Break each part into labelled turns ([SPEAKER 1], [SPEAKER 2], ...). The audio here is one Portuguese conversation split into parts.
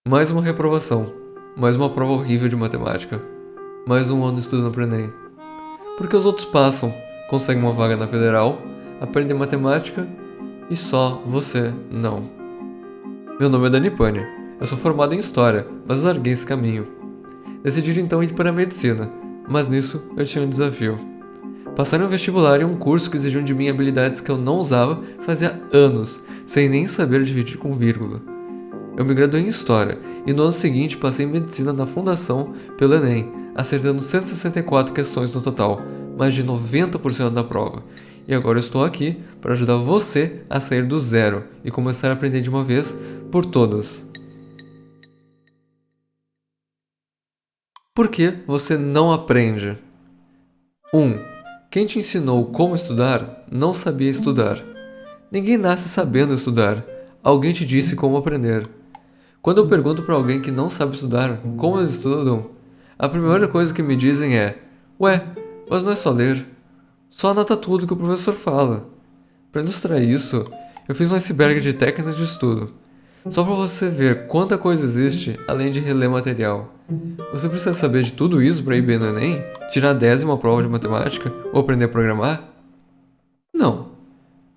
[SPEAKER 1] Mais uma reprovação, mais uma prova horrível de matemática, mais um ano estudando para o Enem. Porque os outros passam, conseguem uma vaga na federal, aprendem matemática e só você não. Meu nome é Dani Pani, eu sou formado em História, mas larguei esse caminho. Decidi então ir para a Medicina, mas nisso eu tinha um desafio. Passar em um vestibular em um curso que exigiam de mim habilidades que eu não usava fazia anos, sem nem saber dividir com vírgula. Eu me graduei em História e no ano seguinte passei em Medicina na Fundação pelo Enem, acertando 164 questões no total, mais de 90% da prova. E agora eu estou aqui para ajudar você a sair do zero e começar a aprender de uma vez por todas. Por que você não aprende? 1. Quem te ensinou como estudar não sabia estudar. Ninguém nasce sabendo estudar. Alguém te disse como aprender. Quando eu pergunto para alguém que não sabe estudar como eles estudam, a primeira coisa que me dizem é: Ué, mas não é só ler. Só anota tudo que o professor fala. Para ilustrar isso, eu fiz um iceberg de técnicas de estudo. Só para você ver quanta coisa existe além de reler material. Você precisa saber de tudo isso para ir bem no Enem? Tirar 10 em uma prova de matemática? Ou aprender a programar? Não.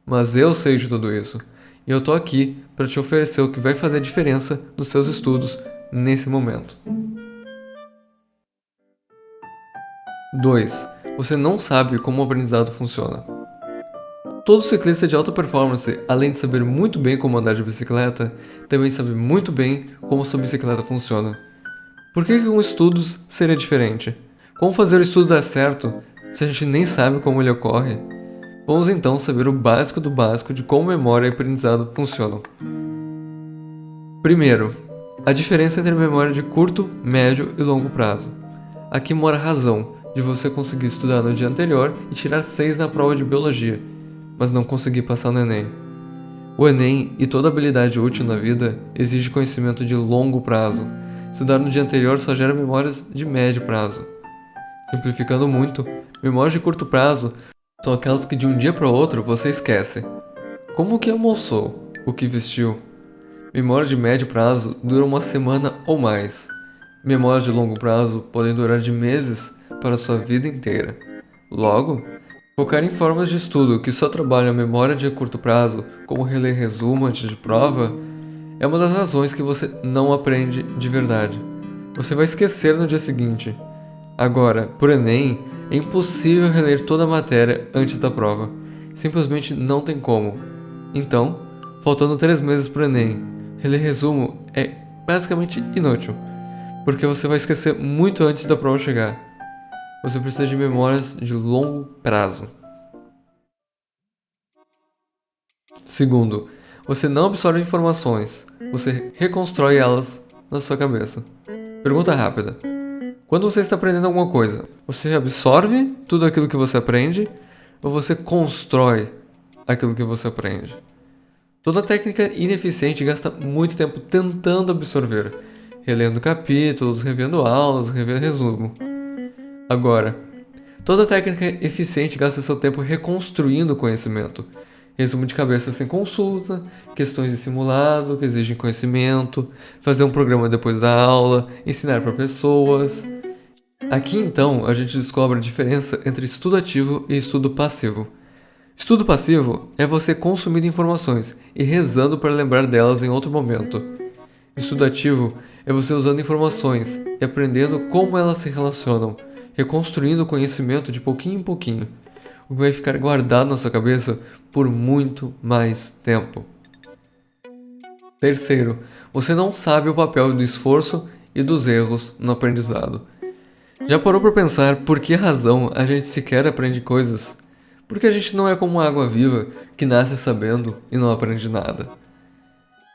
[SPEAKER 1] Mas eu sei de tudo isso. E eu tô aqui para te oferecer o que vai fazer diferença nos seus estudos nesse momento. 2. Você não sabe como o aprendizado funciona. Todo ciclista de alta performance, além de saber muito bem como andar de bicicleta, também sabe muito bem como sua bicicleta funciona. Por que com estudos seria diferente? Como fazer o estudo dar certo se a gente nem sabe como ele ocorre? Vamos então saber o básico do básico de como memória e aprendizado funcionam. Primeiro, a diferença entre a memória de curto, médio e longo prazo. Aqui mora a razão de você conseguir estudar no dia anterior e tirar 6 na prova de biologia, mas não conseguir passar no Enem. O Enem e toda habilidade útil na vida exige conhecimento de longo prazo. Estudar no dia anterior só gera memórias de médio prazo. Simplificando muito, memórias de curto prazo são aquelas que de um dia para o outro você esquece. Como o que almoçou, o que vestiu. Memórias de médio prazo duram uma semana ou mais. Memórias de longo prazo podem durar de meses para a sua vida inteira. Logo, focar em formas de estudo que só trabalham a memória de curto prazo, como reler resumo antes de prova, é uma das razões que você não aprende de verdade. Você vai esquecer no dia seguinte. Agora, por Enem, é impossível reler toda a matéria antes da prova. Simplesmente não tem como. Então, faltando 3 meses para o Enem, reler resumo é basicamente inútil, porque você vai esquecer muito antes da prova chegar. Você precisa de memórias de longo prazo. Segundo, você não absorve informações, você reconstrói elas na sua cabeça. Pergunta rápida. Quando você está aprendendo alguma coisa, você absorve tudo aquilo que você aprende ou você constrói aquilo que você aprende? Toda técnica ineficiente gasta muito tempo tentando absorver, relendo capítulos, revendo aulas, revendo resumo. Agora, toda técnica eficiente gasta seu tempo reconstruindo o conhecimento. Resumo de cabeça sem consulta, questões de simulado que exigem conhecimento, fazer um programa depois da aula, ensinar para pessoas. Aqui então a gente descobre a diferença entre estudo ativo e estudo passivo. Estudo passivo é você consumindo informações e rezando para lembrar delas em outro momento. Estudo ativo é você usando informações e aprendendo como elas se relacionam, reconstruindo o conhecimento de pouquinho em pouquinho, o que vai ficar guardado na sua cabeça por muito mais tempo. Terceiro, você não sabe o papel do esforço e dos erros no aprendizado. Já parou para pensar por que razão a gente sequer aprende coisas? Porque a gente não é como uma água viva que nasce sabendo e não aprende nada.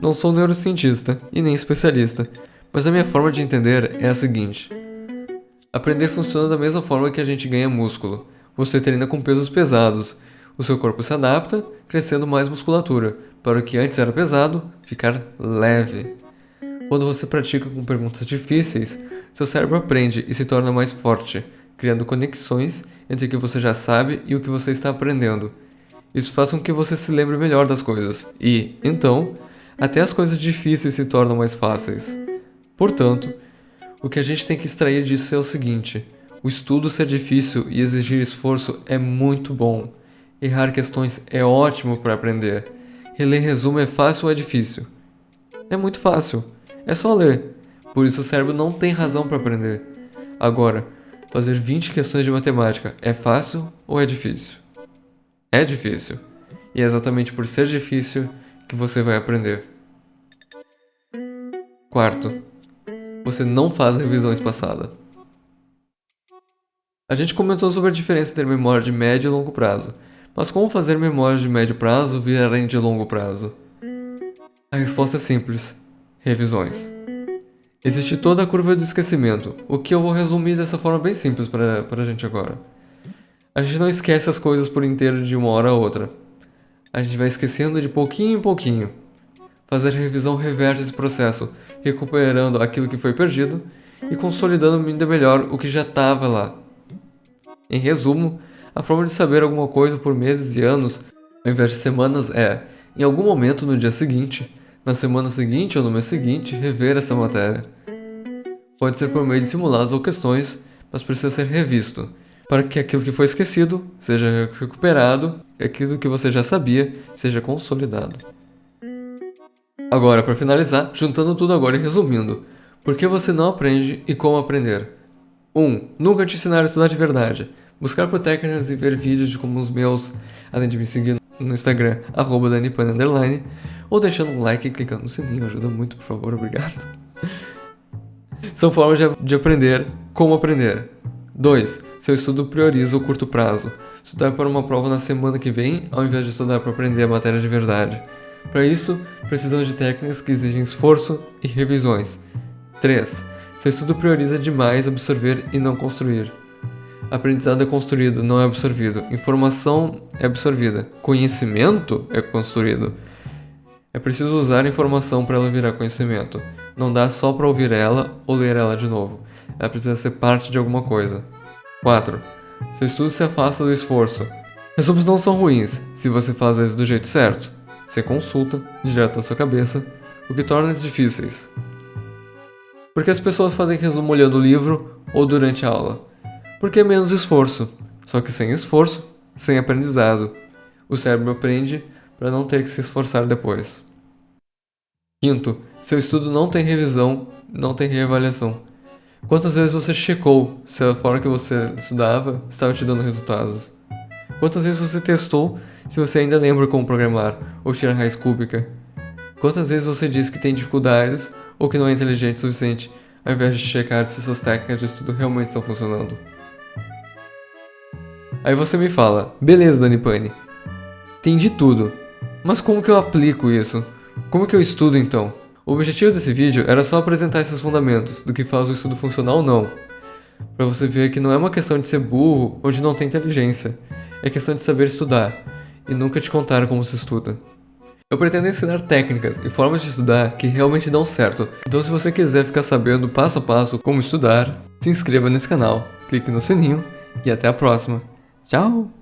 [SPEAKER 1] Não sou neurocientista e nem especialista, mas a minha forma de entender é a seguinte. Aprender funciona da mesma forma que a gente ganha músculo. Você treina com pesos pesados. O seu corpo se adapta, crescendo mais musculatura, para o que antes era pesado, ficar leve. Quando você pratica com perguntas difíceis, seu cérebro aprende e se torna mais forte, criando conexões entre o que você já sabe e o que você está aprendendo. Isso faz com que você se lembre melhor das coisas e, então, até as coisas difíceis se tornam mais fáceis. Portanto, o que a gente tem que extrair disso é o seguinte: o estudo ser difícil e exigir esforço é muito bom. Errar questões é ótimo para aprender. Reler resumo é fácil ou é difícil? É muito fácil. É só ler. Por isso o cérebro não tem razão para aprender. Agora, fazer 20 questões de matemática é fácil ou é difícil? É difícil. E é exatamente por ser difícil que você vai aprender. Quarto, você não faz a revisão espaçada. A gente comentou sobre a diferença entre memória de médio e longo prazo, mas como fazer memória de médio prazo virarem de longo prazo? A resposta é simples: revisões. Existe toda a curva do esquecimento, o que eu vou resumir dessa forma bem simples para a gente agora. A gente não esquece as coisas por inteiro de uma hora a outra. A gente vai esquecendo de pouquinho em pouquinho. Fazer a revisão reverte esse processo, recuperando aquilo que foi perdido e consolidando ainda melhor o que já estava lá. Em resumo, a forma de saber alguma coisa por meses e anos, ao invés de semanas, é, em algum momento no dia seguinte, na semana seguinte ou no mês seguinte, rever essa matéria. Pode ser por meio de simulados ou questões, mas precisa ser revisto, para que aquilo que foi esquecido seja recuperado e aquilo que você já sabia seja consolidado. Agora, para finalizar, juntando tudo agora e resumindo, por que você não aprende e como aprender? 1. Nunca te ensinaram a estudar de verdade. Buscar por técnicas e ver vídeos como os meus, além de me seguir no Instagram, @danipane_, ou deixando um like e clicando no sininho, ajuda muito, por favor, obrigado. São formas de aprender como aprender. 2. Seu estudo prioriza o curto prazo. Estudar para uma prova na semana que vem, ao invés de estudar para aprender a matéria de verdade. Para isso, precisamos de técnicas que exigem esforço e revisões. 3. Seu estudo prioriza demais absorver e não construir. Aprendizado é construído, não é absorvido. Informação é absorvida. Conhecimento é construído. É preciso usar a informação para ela virar conhecimento. Não dá só para ouvir ela ou ler ela de novo. Ela precisa ser parte de alguma coisa. 4. Seu estudo se afasta do esforço. Resumos não são ruins, se você faz eles do jeito certo. Você consulta, direto à sua cabeça, o que torna eles difíceis. Porque as pessoas fazem resumo olhando o livro ou durante a aula? Porque é menos esforço. Só que sem esforço, sem aprendizado. O cérebro aprende para não ter que se esforçar depois. 5. Seu estudo não tem revisão, não tem reavaliação. Quantas vezes você checou se a forma que você estudava estava te dando resultados? Quantas vezes você testou se você ainda lembra como programar ou tirar raiz cúbica? Quantas vezes você diz que tem dificuldades ou que não é inteligente o suficiente, ao invés de checar se suas técnicas de estudo realmente estão funcionando? Aí você me fala: beleza, Danipane, entendi tudo, mas como que eu aplico isso? Como que eu estudo então? O objetivo desse vídeo era só apresentar esses fundamentos do que faz o estudo funcionar ou não, para você ver que não é uma questão de ser burro ou de não ter inteligência, é questão de saber estudar e nunca te contar como se estuda. Eu pretendo ensinar técnicas e formas de estudar que realmente dão certo, então se você quiser ficar sabendo passo a passo como estudar, se inscreva nesse canal, clique no sininho e até a próxima. Tchau!